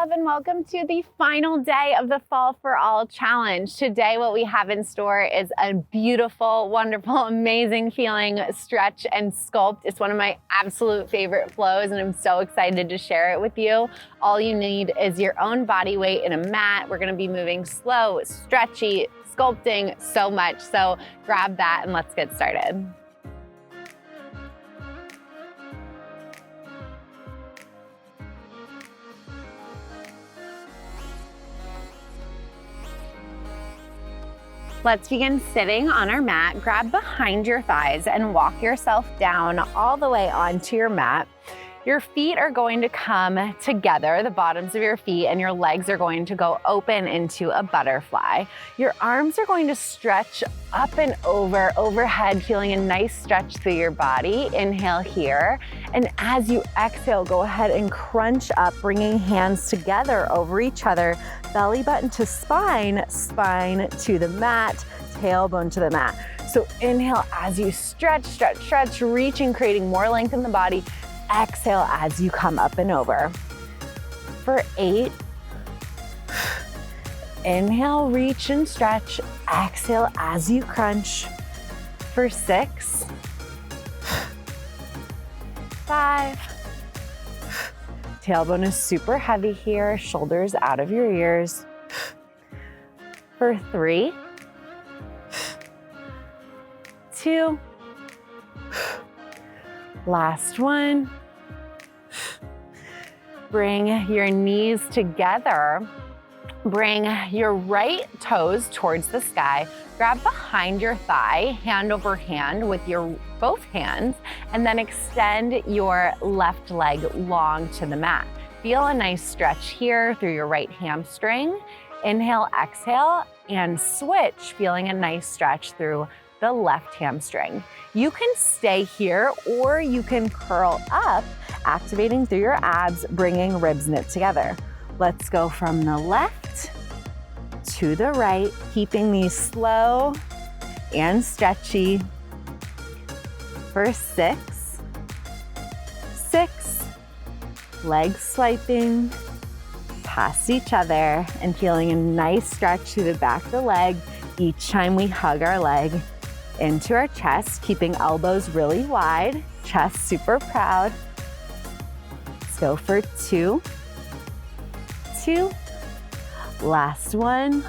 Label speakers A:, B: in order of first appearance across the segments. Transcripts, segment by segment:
A: love, and welcome to the final day of the Fall for All Challenge. Today, what we have in store is a beautiful, wonderful, amazing feeling stretch and sculpt. It's one of my absolute favorite flows, and I'm so excited to share it with you. All you need is your own body weight in a mat. We're gonna be moving slow, stretchy, sculpting so much. So grab that and let's get started. Let's begin sitting on our mat. Grab behind your thighs and walk yourself down all the way onto your mat. Your feet are going to come together, the bottoms of your feet, and your legs are going to go open into a butterfly. Your arms are going to stretch up and overhead, feeling a nice stretch through your body. Inhale here. And as you exhale, go ahead and crunch up, bringing hands together over each other, belly button to spine, spine to the mat, tailbone to the mat. So inhale as you stretch, stretch, stretch, reaching, creating more length in the body. Exhale as you come up and over. For 8, inhale, reach and stretch. Exhale as you crunch. For 6, 5, tailbone is super heavy here, shoulders out of your ears. For 3, 2, last one. Bring your knees together. Bring your right toes towards the sky. Grab behind your thigh, hand over hand with your both hands, and then extend your left leg long to the mat. Feel a nice stretch here through your right hamstring. Inhale, exhale, and switch, feeling a nice stretch through the left hamstring. You can stay here or you can curl up, activating through your abs, bringing ribs knit together. Let's go from the left to the right, keeping these slow and stretchy. For 6, 6, legs swiping past each other and feeling a nice stretch through the back of the leg each time we hug our leg into our chest, keeping elbows really wide, chest super proud. Let's go for 2, 2, last one,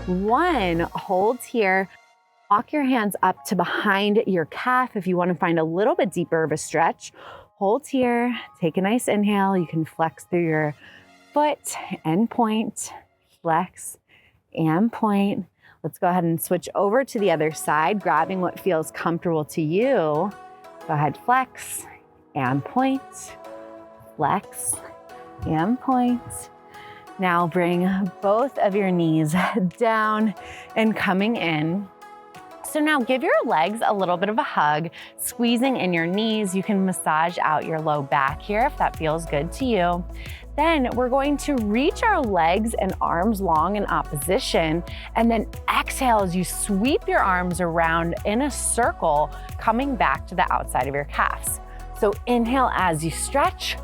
A: 1. Hold here. Walk your hands up to behind your calf if you want to find a little bit deeper of a stretch. Hold here, take a nice inhale. You can flex through your foot and point, flex and point. Let's go ahead and switch over to the other side, grabbing what feels comfortable to you. Go ahead, flex and point, flex and point. Now bring both of your knees down and coming in. So now give your legs a little bit of a hug, squeezing in your knees. You can massage out your low back here if that feels good to you. Then we're going to reach our legs and arms long in opposition, and then exhale as you sweep your arms around in a circle, coming back to the outside of your calves. So inhale as you stretch,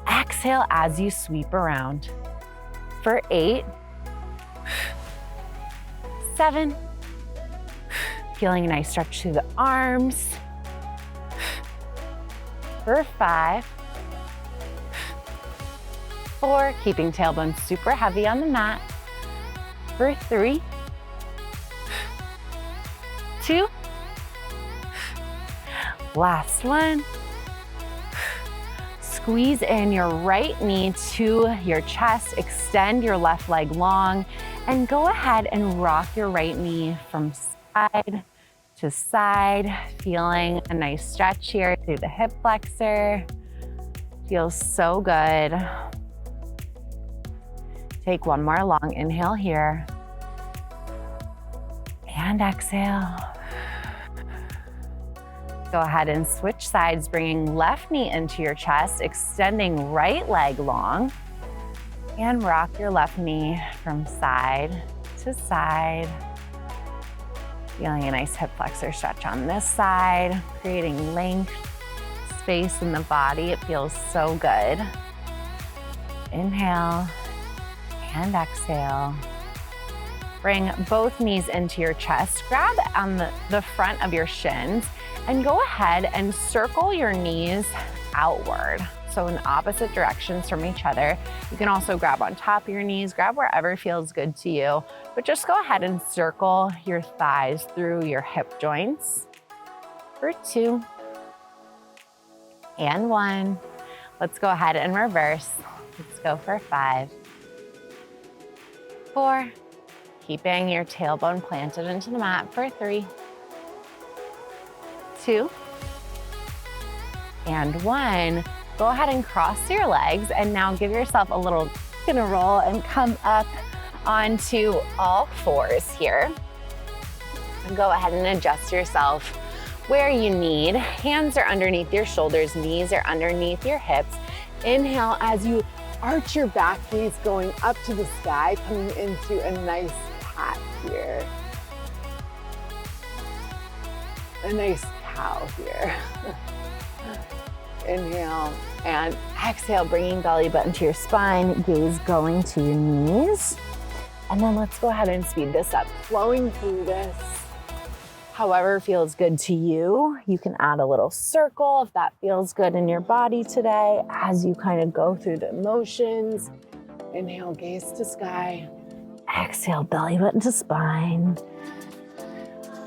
A: exhale as you sweep around. For 8, 7, feeling a nice stretch through the arms. For 5, 4, keeping tailbone super heavy on the mat. For 3, 2, last one. Squeeze in your right knee to your chest, extend your left leg long, and go ahead and rock your right knee from side to side, feeling a nice stretch here through the hip flexor. Feels so good. Take one more long inhale here. And exhale. Go ahead and switch sides, bringing left knee into your chest, extending right leg long, and rock your left knee from side to side. Feeling a nice hip flexor stretch on this side, creating length, space in the body. It feels so good. Inhale and exhale. Bring both knees into your chest. Grab on the front of your shins and go ahead and circle your knees outward. So in opposite directions from each other. You can also grab on top of your knees, grab wherever feels good to you, but just go ahead and circle your thighs through your hip joints. For 2 and 1. Let's go ahead and reverse. Let's go for 5, 4, keeping your tailbone planted into the mat for 3, 2, and 1. Go ahead and cross your legs and now give yourself a little gonna roll and come up onto all fours here. And go ahead and adjust yourself where you need. Hands are underneath your shoulders, knees are underneath your hips. Inhale as you arch your back knees going up to the sky, coming into a nice cat here. A nice cow here. Inhale and exhale, bringing belly button to your spine, gaze going to your knees. And then let's go ahead and speed this up, flowing through this. However feels good to you. You can add a little circle if that feels good in your body today as you kind of go through the motions. Inhale, gaze to sky. Exhale, belly button to spine.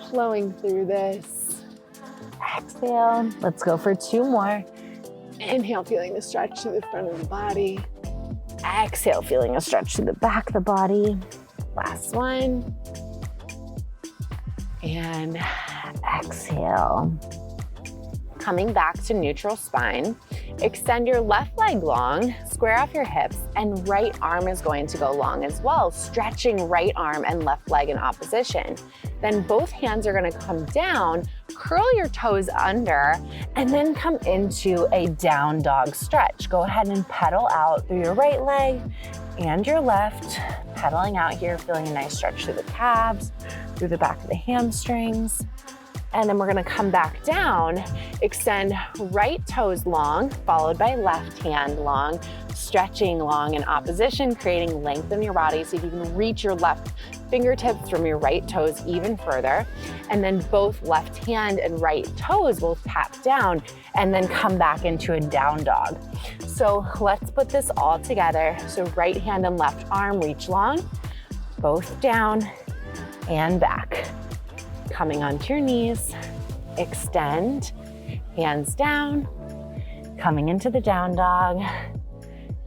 A: Flowing through this. Exhale. Let's go for 2 more. Inhale, feeling the stretch to the front of the body. Exhale, feeling a stretch to the back of the body. Last one. And exhale. Coming back to neutral spine. Extend your left leg long, square off your hips, and right arm is going to go long as well, stretching right arm and left leg in opposition. Then both hands are gonna come down, curl your toes under, and then come into a down dog stretch. Go ahead and pedal out through your right leg and your left, pedaling out here, feeling a nice stretch through the calves, through the back of the hamstrings. And then we're gonna come back down, extend right toes long, followed by left hand long, stretching long in opposition, creating length in your body so you can reach your left fingertips from your right toes even further. And then both left hand and right toes will tap down and then come back into a down dog. So let's put this all together. So right hand and left arm reach long, both down and back. Coming onto your knees, extend, hands down, coming into the down dog,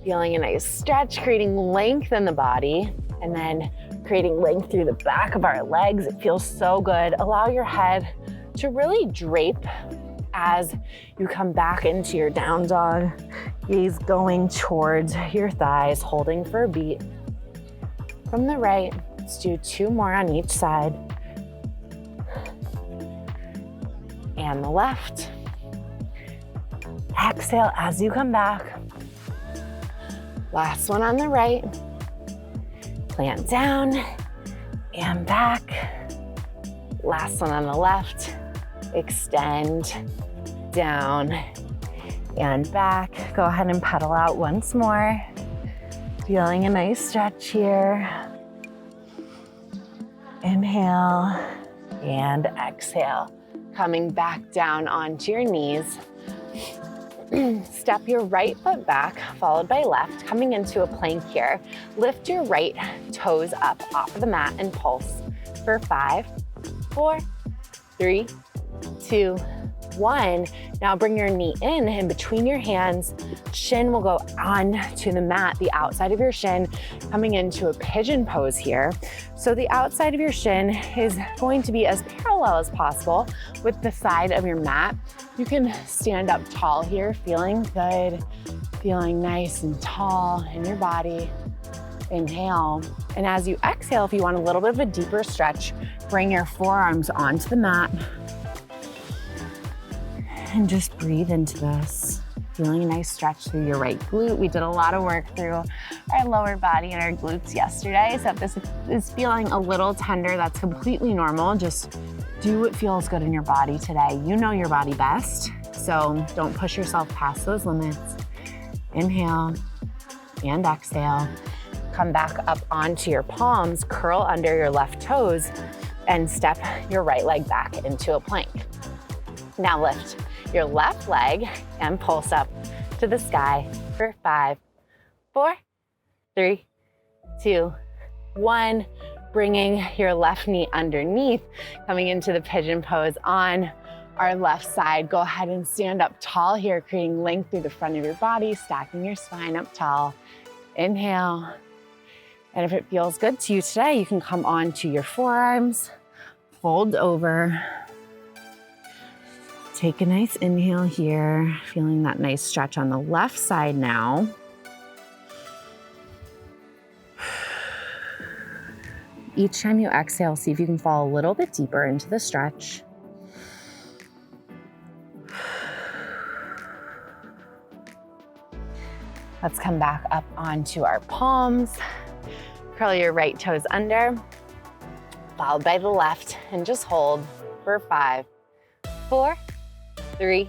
A: feeling a nice stretch, creating length in the body, and then creating length through the back of our legs. It feels so good. Allow your head to really drape as you come back into your down dog. Gaze going towards your thighs, holding for a beat. From the right, let's do 2 more on each side. And the left. Exhale as you come back. Last one on the right. Plant down and back. Last one on the left. Extend, down and back. Go ahead and pedal out once more. Feeling a nice stretch here. Inhale and exhale. Coming back down onto your knees. Step your right foot back, followed by left, coming into a plank here. Lift your right toes up off of the mat and pulse for 5, 4, 3, 2, 1. Now bring your knee in between your hands. Shin will go on to the mat, the outside of your shin, coming into a pigeon pose here. So the outside of your shin is going to be as parallel as possible with the side of your mat. You can stand up tall here, feeling good, feeling nice and tall in your body. Inhale. And as you exhale, if you want a little bit of a deeper stretch, bring your forearms onto the mat. And just breathe into this. Feeling a nice stretch through your right glute. We did a lot of work through our lower body and our glutes yesterday. So if this is feeling a little tender, that's completely normal. Just do what feels good in your body today. You know your body best, so don't push yourself past those limits. Inhale and exhale. come back up onto your palms, curl under your left toes, and step your right leg back into a plank. Now lift your left leg and pulse up to the sky for 5, 4, 3, 2, 1. Bringing your left knee underneath, coming into the pigeon pose on our left side. Go ahead and stand up tall here, creating length through the front of your body, stacking your spine up tall. Inhale. And if it feels good to you today, you can come onto your forearms, fold over. Take a nice inhale here, feeling that nice stretch on the left side now. Each time you exhale, see if you can fall a little bit deeper into the stretch. Let's come back up onto our palms. Curl your right toes under, followed by the left, and just hold for 5, 4, 3,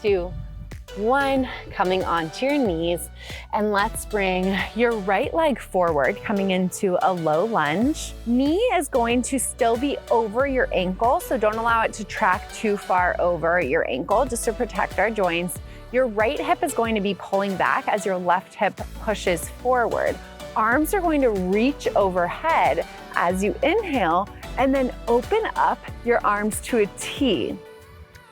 A: 2, 1. Coming onto your knees, and let's bring your right leg forward, coming into a low lunge. Knee is going to still be over your ankle, so don't allow it to track too far over your ankle, just to protect our joints. Your right hip is going to be pulling back as your left hip pushes forward. Arms are going to reach overhead as you inhale, and then open up your arms to a T.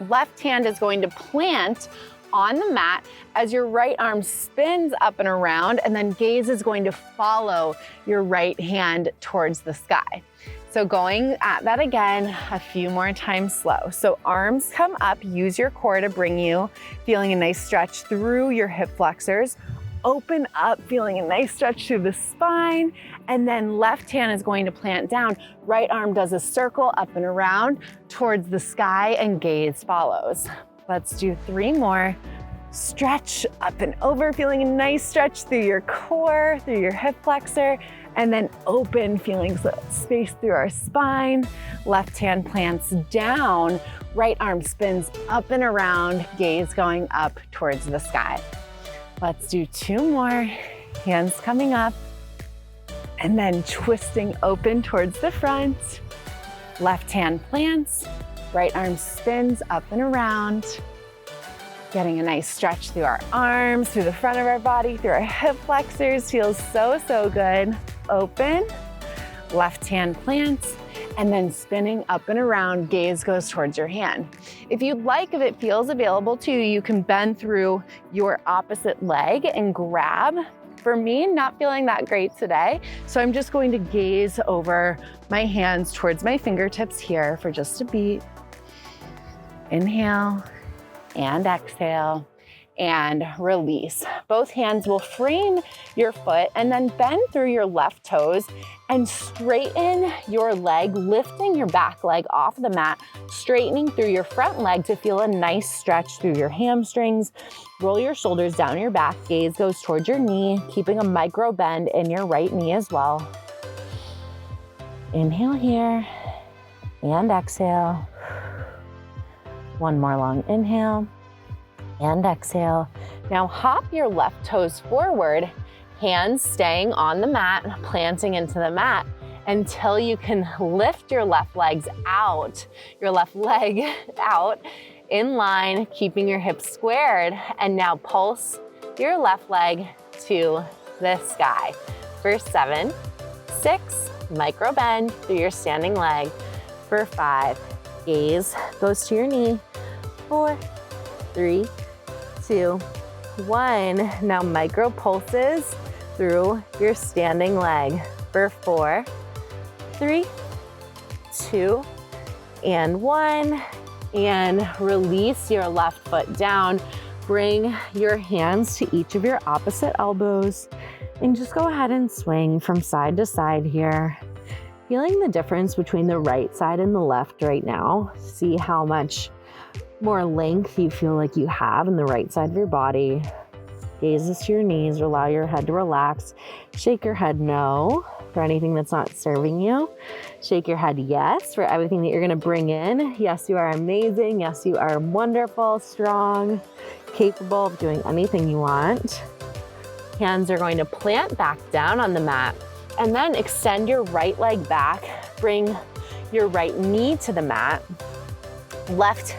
A: Left hand is going to plant on the mat as your right arm spins up and around, and then gaze is going to follow your right hand towards the sky. So going at that again, a few more times slow. So arms come up, use your core to bring you, feeling a nice stretch through your hip flexors. Open up, feeling a nice stretch through the spine, and then left hand is going to plant down. Right arm does a circle up and around towards the sky, and gaze follows. Let's do 3 more. Stretch up and over, feeling a nice stretch through your core, through your hip flexor, and then open, feeling space through our spine. Left hand plants down, right arm spins up and around, gaze going up towards the sky. Let's do 2 more. Hands coming up, and then twisting open towards the front. Left hand plants, right arm spins up and around. Getting a nice stretch through our arms, through the front of our body, through our hip flexors. Feels so, so good. Open, left hand plants, and then spinning up and around, gaze goes towards your hand. If you'd like, if it feels available to you, you can bend through your opposite leg and grab. For me, not feeling that great today, so I'm just going to gaze over my hands towards my fingertips here for just a beat. Inhale and exhale and release. Both hands will frame your foot, and then bend through your left toes and straighten your leg, lifting your back leg off the mat, straightening through your front leg to feel a nice stretch through your hamstrings. Roll your shoulders down your back, gaze goes towards your knee, keeping a micro bend in your right knee as well. Inhale here and exhale. 1 more long inhale and exhale. Now hop your left toes forward, hands staying on the mat, planting into the mat until you can lift your left leg out in line, keeping your hips squared. And now pulse your left leg to the sky for 7, 6, micro bend through your standing leg for 5, gaze goes to your knee, 4, 3, 2, 1. Now micro pulses through your standing leg for 4, 3, 2, and 1. And release your left foot down. Bring your hands to each of your opposite elbows and just go ahead and swing from side to side here. Feeling the difference between the right side and the left right now. See how much more length you feel like you have in the right side of your body. Gaze to your knees, allow your head to relax. Shake your head no for anything that's not serving you. Shake your head yes for everything that you're gonna bring in. Yes, you are amazing. Yes, you are wonderful, strong, capable of doing anything you want. Hands are going to plant back down on the mat, and then extend your right leg back. Bring your right knee to the mat. Left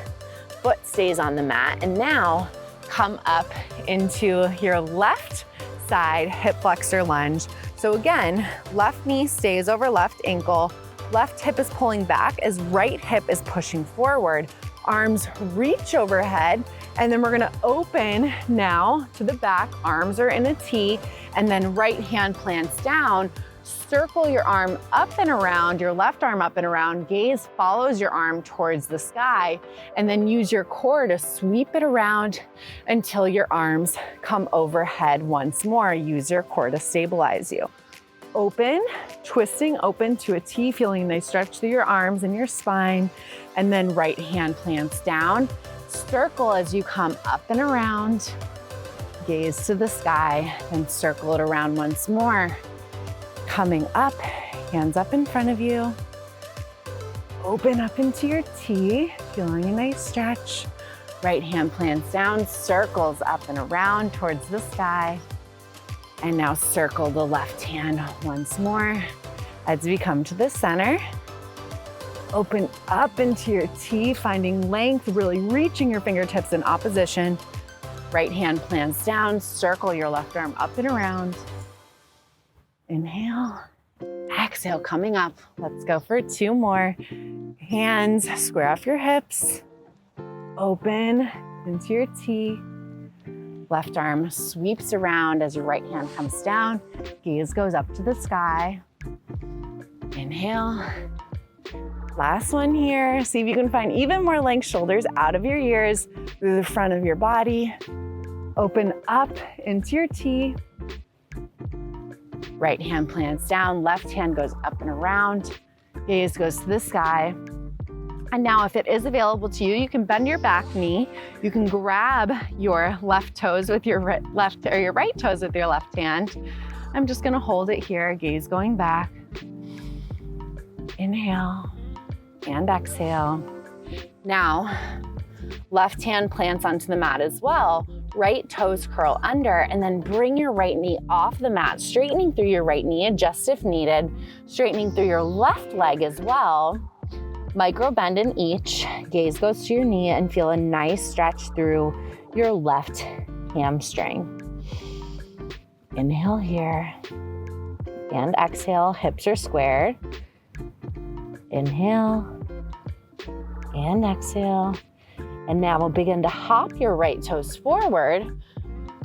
A: foot stays on the mat, and now come up into your left side hip flexor lunge. So again, left knee stays over left ankle, left hip is pulling back as right hip is pushing forward. Arms reach overhead, and then we're gonna open now to the back. Arms are in a T, and then right hand plants down. Circle your arm up and around, your left arm up and around. Gaze follows your arm towards the sky, and then use your core to sweep it around until your arms come overhead once more. Use your core to stabilize you. Open, twisting open to a T, feeling a nice stretch through your arms and your spine, and then right hand plants down. Circle as you come up and around. Gaze to the sky, then circle it around once more. Coming up, hands up in front of you. Open up into your T, feeling a nice stretch. Right hand plants down, circles up and around towards the sky. And now circle the left hand once more as we come to the center. Open up into your T, finding length, really reaching your fingertips in opposition. Right hand plants down, circle your left arm up and around. Inhale, exhale, coming up. Let's go for 2 more. Hands square off your hips. Open into your T. Left arm sweeps around as your right hand comes down. Gaze goes up to the sky. Inhale. Last one here. See if you can find even more length, shoulders out of your ears, through the front of your body. Open up into your T. Right hand plants down, left hand goes up and around. Gaze goes to the sky. And now if it is available to you, you can bend your back knee. You can grab your left toes with your left, or your right toes with your left hand. I'm just gonna hold it here, gaze going back. Inhale and exhale. Now, left hand plants onto the mat as well. Right toes curl under, and then bring your right knee off the mat, straightening through your right knee, adjust if needed, straightening through your left leg as well. Micro bend in each, gaze goes to your knee, and feel a nice stretch through your left hamstring. Inhale here, and exhale, hips are squared. Inhale, and exhale. And now we'll begin to hop your right toes forward,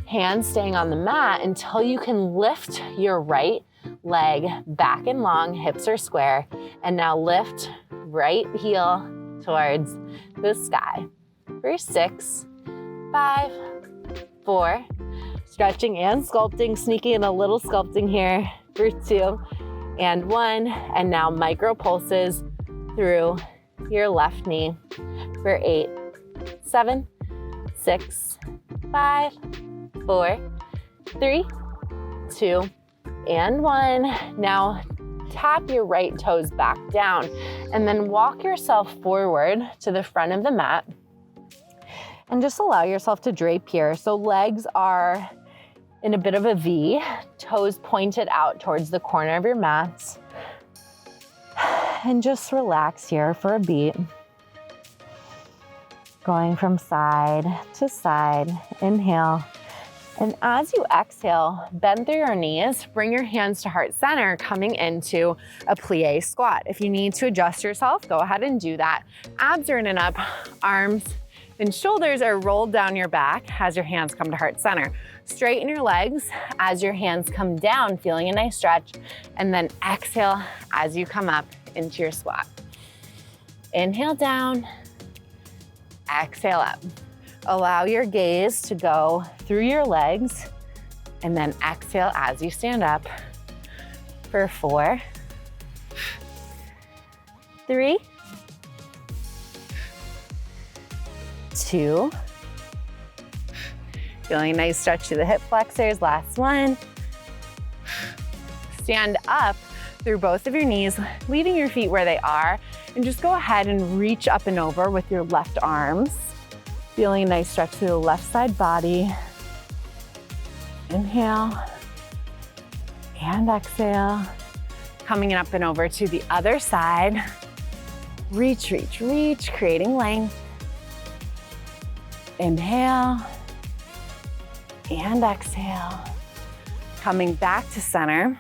A: hands staying on the mat until you can lift your right leg back and long, hips are square. And now lift right heel towards the sky. For 6, 5, 4, stretching and sculpting, sneaking in a little sculpting here. For 2 and 1, and now micro pulses through your left knee. For 8, 7, 6, 5, 4, 3, 2, and 1. Now tap your right toes back down, and then walk yourself forward to the front of the mat, and just allow yourself to drape here. So legs are in a bit of a V, toes pointed out towards the corner of your mat, and just relax here for a beat. Going from side to side, inhale. And as you exhale, bend through your knees, bring your hands to heart center, coming into a plie squat. If you need to adjust yourself, go ahead and do that. Abs are in and up, arms and shoulders are rolled down your back as your hands come to heart center. Straighten your legs as your hands come down, feeling a nice stretch, and then exhale as you come up into your squat. Inhale down. Exhale up. Allow your gaze to go through your legs, and then exhale as you stand up. For 4, 3, 2, feeling a nice stretch to the hip flexors. Last one. Stand up through both of your knees, leaving your feet where they are, and just go ahead and reach up and over with your left arms. Feeling a nice stretch through the left side body. Inhale and exhale. Coming up and over to the other side. Reach, reach, reach, creating length. Inhale and exhale. Coming back to center.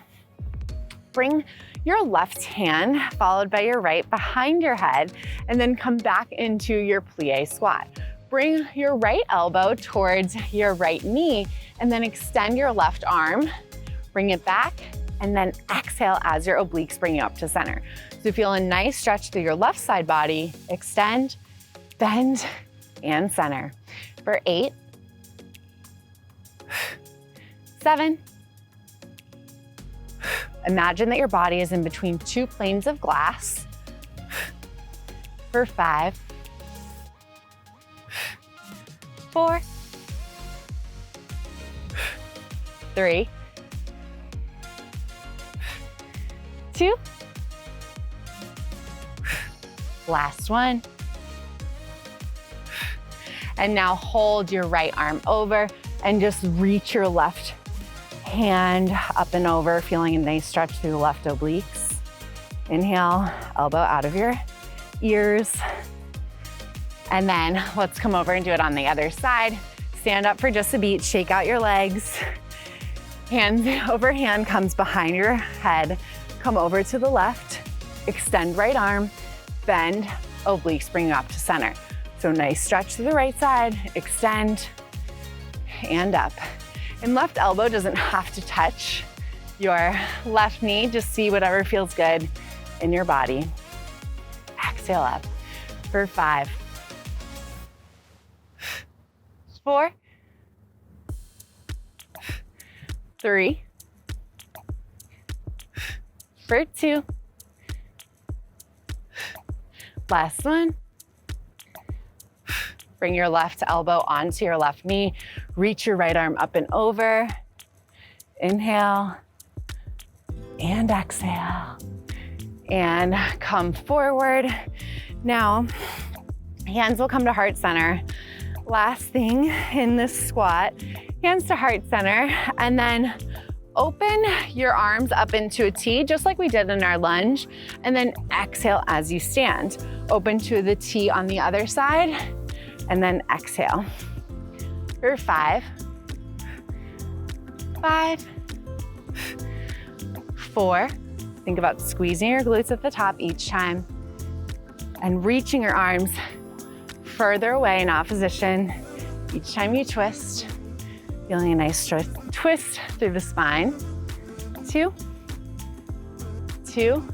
A: Bring your left hand followed by your right behind your head, and then come back into your plie squat. Bring your right elbow towards your right knee, and then extend your left arm. Bring it back, and then exhale as your obliques bring you up to center. So feel a nice stretch through your left side body. Extend, bend, and center. For 8, 7. Imagine that your body is in between 2 planes of glass. For 5, 4, 3, 2. Last one. And now hold your right arm over and just reach your left hand up and over, feeling a nice stretch through the left obliques. Inhale, elbow out of your ears. And then let's come over and do it on the other side. Stand up for just a beat, shake out your legs. Hand over hand comes behind your head. Come over to the left, extend right arm, bend, obliques bring you up to center. So nice stretch to the right side, extend, and up. And left elbow doesn't have to touch your left knee, just see whatever feels good in your body. Exhale up for 5, 4, 3, for 2, last one. Bring your left elbow onto your left knee. Reach your right arm up and over. Inhale and exhale. And come forward. Now, hands will come to heart center. Last thing in this squat, hands to heart center, and then open your arms up into a T, just like we did in our lunge, and then exhale as you stand. Open to the T on the other side, and then exhale. For 5, 5, 4. Think about squeezing your glutes at the top each time and reaching your arms further away in opposition each time you twist. Feeling a nice twist through the spine. 2, 2.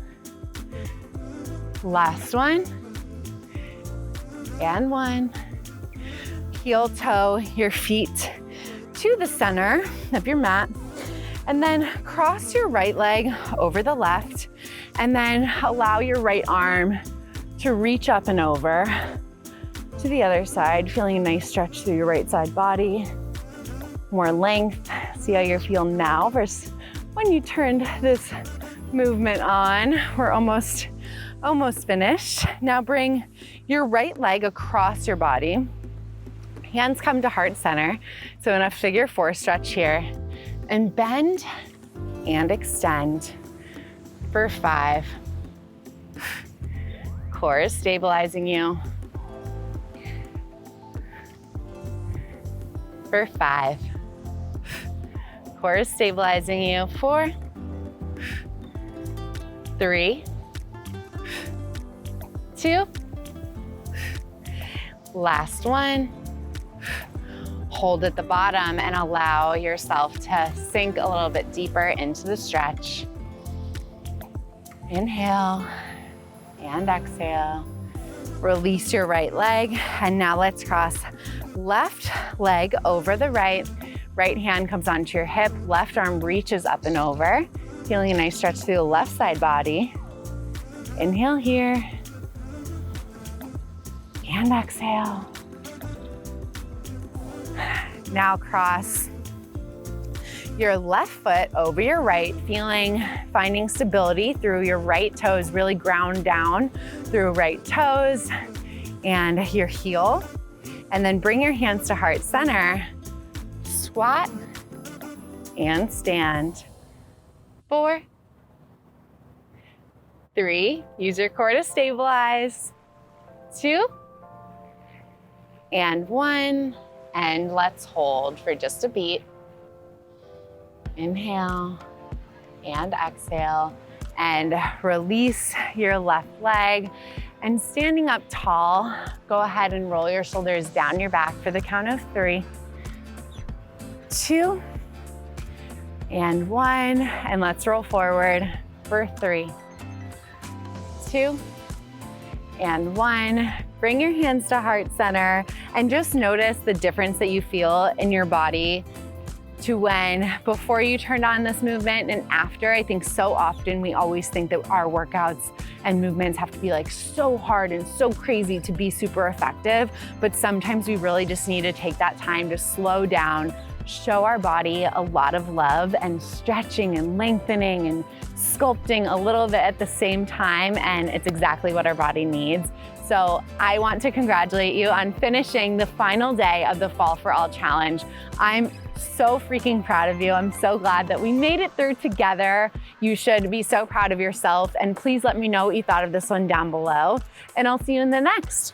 A: Last one. And 1. Heel toe your feet to the center of your mat, and then cross your right leg over the left, and then allow your right arm to reach up and over to the other side, feeling a nice stretch through your right side body. More length. See how you feel now versus when you turned this movement on. We're almost finished. Now bring your right leg across your body. Hands come to heart center. So in a figure 4 stretch here. And bend and extend for 5. Core is stabilizing you. For 5. Core is stabilizing you. 4, 3, 2. Last one. Hold at the bottom and allow yourself to sink a little bit deeper into the stretch. Inhale and exhale. Release your right leg, and now let's cross left leg over the right. Right hand comes onto your hip, left arm reaches up and over. Feeling a nice stretch through the left side body. Inhale here and exhale. Now cross your left foot over your right, finding stability through your right toes, really ground down through right toes and your heel. And then bring your hands to heart center. Squat and stand. 4, 3, use your core to stabilize. 2, and 1, and let's hold for just a beat. Inhale and exhale, and release your left leg. And standing up tall, go ahead and roll your shoulders down your back for the count of 3, 2, and 1, and let's roll forward for 3, 2, and 1. Bring your hands to heart center and just notice the difference that you feel in your body to when before you turned on this movement and after. I think so often we always think that our workouts and movements have to be like so hard and so crazy to be super effective, but sometimes we really just need to take that time to slow down, show our body a lot of love, and stretching and lengthening and sculpting a little bit at the same time, and it's exactly what our body needs. So I want to congratulate you on finishing the final day of the Fall for All Challenge. I'm so freaking proud of you. I'm so glad that we made it through together. You should be so proud of yourself, and please let me know what you thought of this one down below, and I'll see you in the next.